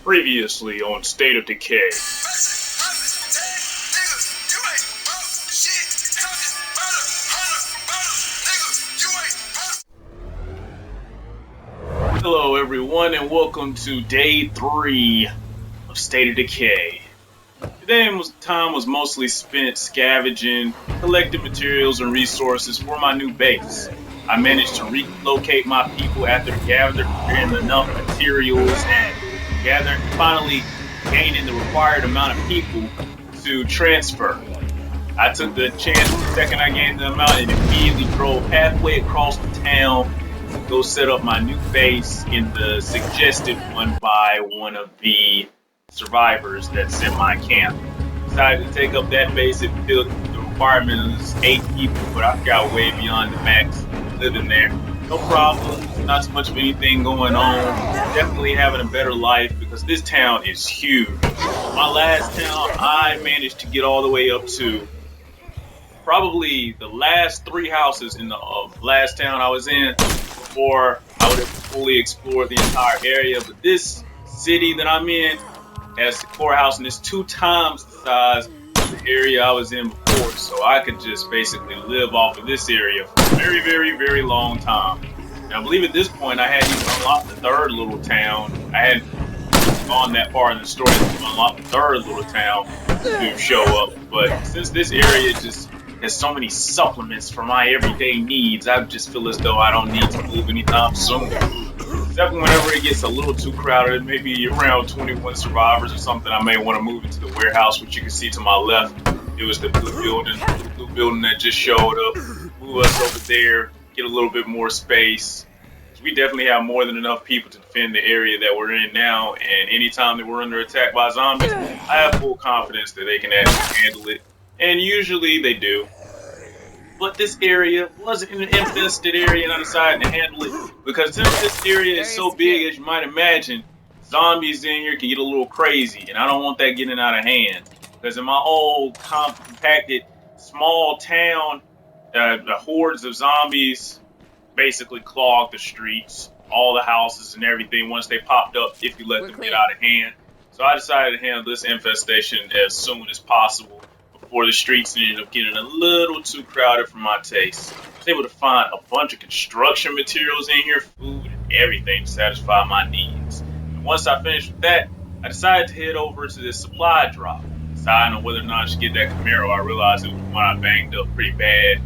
Previously on State of Decay. Hello everyone and welcome to day 3 of State of Decay. Today's time was mostly spent scavenging, collecting materials and resources for my new base. I managed to relocate my people after gathering enough materials and finally gaining the required amount of people to transfer. I took the chance the second I gained the amount and immediately drove halfway across the town to go set up my new base in the suggested one by one of the survivors that's in my camp. Decided to take up that base. It filled the requirement of 8 people, but I got way beyond the max living there. No problem, not so much of anything going on. Definitely having a better life because this town is huge. My last town, I managed to get all the way up to probably the last 3 houses in the last town I was in before I would have fully explored the entire area. But this city that I'm in has the courthouse and it's 2 times the size of the area I was in before. So I could just basically live off of this area for a very, very, very long time. And I believe at this point I hadn't even unlocked the 3rd little town. I hadn't gone that far in the story to unlock the 3rd little town to show up. But since this area just has so many supplements for my everyday needs, I just feel as though I don't need to move anytime soon. Except whenever it gets a little too crowded, maybe around 21 survivors or something, I may want to move into the warehouse, which you can see to my left. It was the blue building that just showed up. Move us over there, get a little bit more space. We definitely have more than enough people to defend the area that we're in now, and anytime that we're under attack by zombies, I have full confidence that they can actually handle it, and usually they do. But this area wasn't an infested area, and I decided to handle it because since this area is so big, as you might imagine, zombies in here can get a little crazy, and I don't want that getting out of hand. Because in my old compacted small town, the hordes of zombies basically clogged the streets, all the houses and everything once they popped up if you let them get out of hand. So I decided to handle this infestation as soon as possible before the streets ended up getting a little too crowded for my taste. I was able to find a bunch of construction materials in here, food, and everything to satisfy my needs. And once I finished with that, I decided to head over to this supply drop. Deciding on whether or not I should get that Camaro. I realized it was one I banged up pretty bad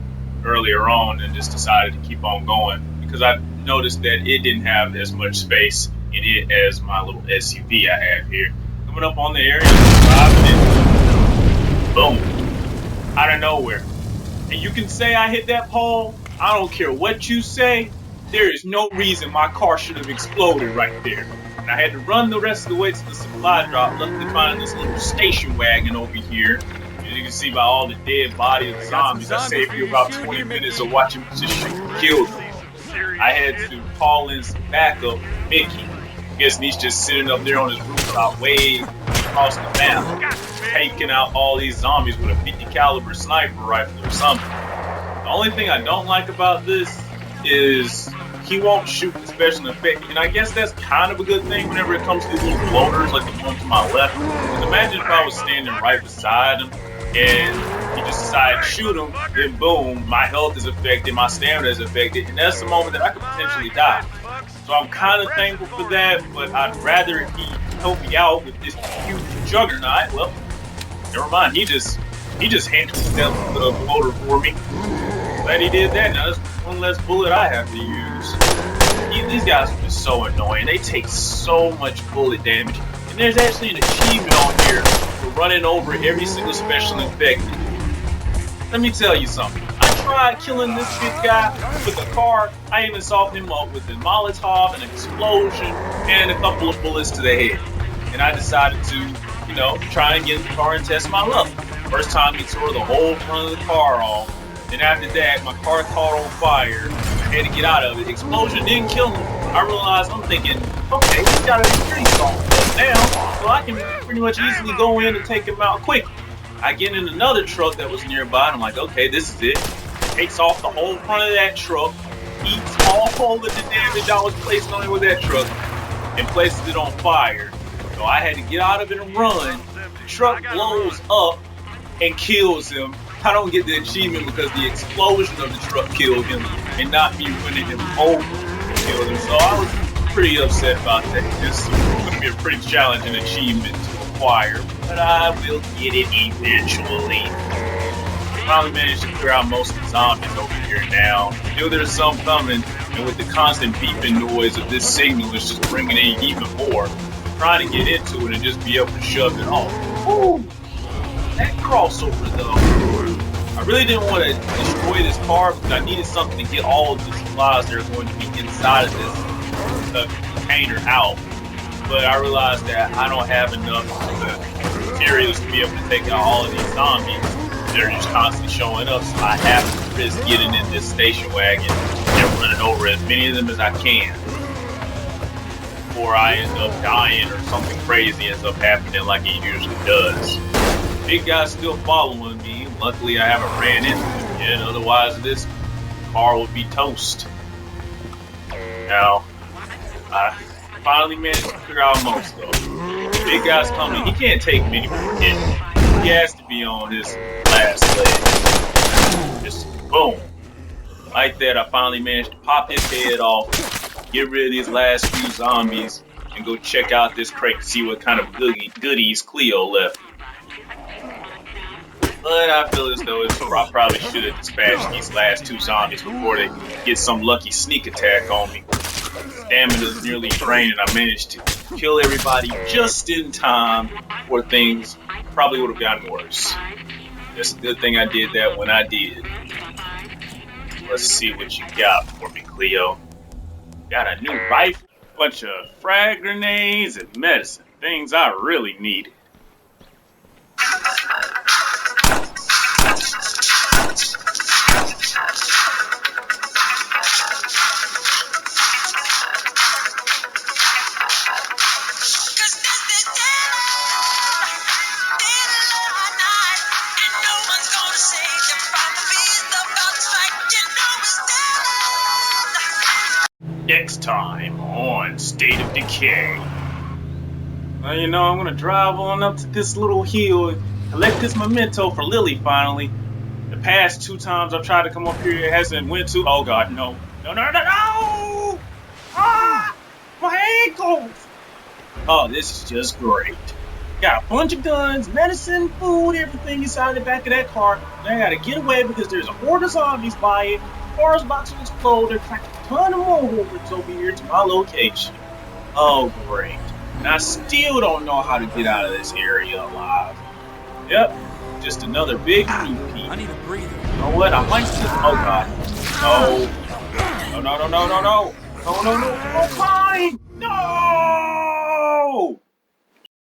earlier on and just decided to keep on going because I noticed that it didn't have as much space in it as my little SUV I have here. Coming up on the area, driving it, boom, out of nowhere. And you can say I hit that pole, I don't care what you say, there is no reason my car should have exploded right there. And I had to run the rest of the way to the supply drop, luckily finding this little station wagon over here. As you can see by all the dead bodies of zombies, I saved you about 20 minutes of watching me just shoot and kill them. I had to call in some backup for Mickey. I'm guessing he's just sitting up there on his rooftop way across the map, taking out all these zombies with a 50 caliber sniper rifle or something. The only thing I don't like about this is he won't shoot the special effect, and I guess that's kind of a good thing whenever it comes to these little floaters like the one to my left. Because imagine if I was standing right beside him and he just decided to shoot him, then boom, my health is affected, my stamina is affected, and that's the moment that I could potentially die. So I'm kind of thankful for that, but I'd rather he help me out with this huge juggernaut. Well, never mind, he just handled the floater for me. Glad he did that. Now there's one less bullet I have to use. These guys are just so annoying. They take so much bullet damage. And there's actually an achievement on here for running over every single special infected. Let me tell you something. I tried killing this big guy with a car. I even softened him up with a Molotov, an explosion, and a couple of bullets to the head. And I decided to, try and get in the car and test my luck. First time he tore the whole front of the car off. Then after that, my car caught on fire. I had to get out of it. The explosion didn't kill him. I realized, I'm thinking, okay, he's got a pretty strong gun now, so I can pretty much easily go in and take him out quickly. I get in another truck that was nearby, and I'm like, okay, this is it. Takes off the whole front of that truck, eats all of the damage I was placing on it with that truck, and places it on fire. So I had to get out of it and run. The truck blows up and kills him. I don't get the achievement because the explosion of the truck killed him and not me running him over killed him. So I was pretty upset about that. This is going to be a pretty challenging achievement to acquire, but I will get it eventually. Finally managed to clear out most of the zombies over here now. Still there's some coming, and with the constant beeping noise of this signal, it's just bringing in even more. I'm trying to get into it and just be able to shove it off. Ooh, that crossover though. I really didn't want to destroy this car because I needed something to get all of the supplies that are going to be inside of this container out. But I realized that I don't have enough materials to be able to take out all of these zombies. They're just constantly showing up, so I have to risk getting in this station wagon and running over as many of them as I can before I end up dying or something crazy ends up happening like it usually does. Big guy's still following me. Luckily, I haven't ran into him yet, otherwise this car would be toast. Now, I finally managed to figure out most of them. Big guy's coming. He can't take many more hits. He has to be on his last leg. Just boom. Like that, I finally managed to pop his head off, get rid of these last few zombies, and go check out this crate to see what kind of goodies Cleo left. But I feel as though I probably should have dispatched these last two zombies before they get some lucky sneak attack on me. Stamina is nearly drained, and I managed to kill everybody just in time, or things probably would have gotten worse. It's a good thing I did that when I did. Let's see what you got for me, Cleo. Got a new rifle, bunch of frag grenades, and medicine. Things I really needed. Next time on State of Decay. Well, you know, I'm gonna drive on up to this little hill and collect this memento for Lily finally. The past two times I've tried to come up here, it hasn't went to. Oh god, no. No, no, no, no! Ah! My ankles! Oh, this is just great. Got a bunch of guns, medicine, food, everything inside the back of that car. And I gotta get away because there's a horde of zombies by it. The car's about to explode. There's like a ton of more hordes over here to my location. Oh, great. And I still don't know how to get out of this area alive. Yep, just another big repeat. I need a breather. You know what? I might just. Oh, God. No. No, no, no, no, no, no. No, no, no. Oh, fine. No!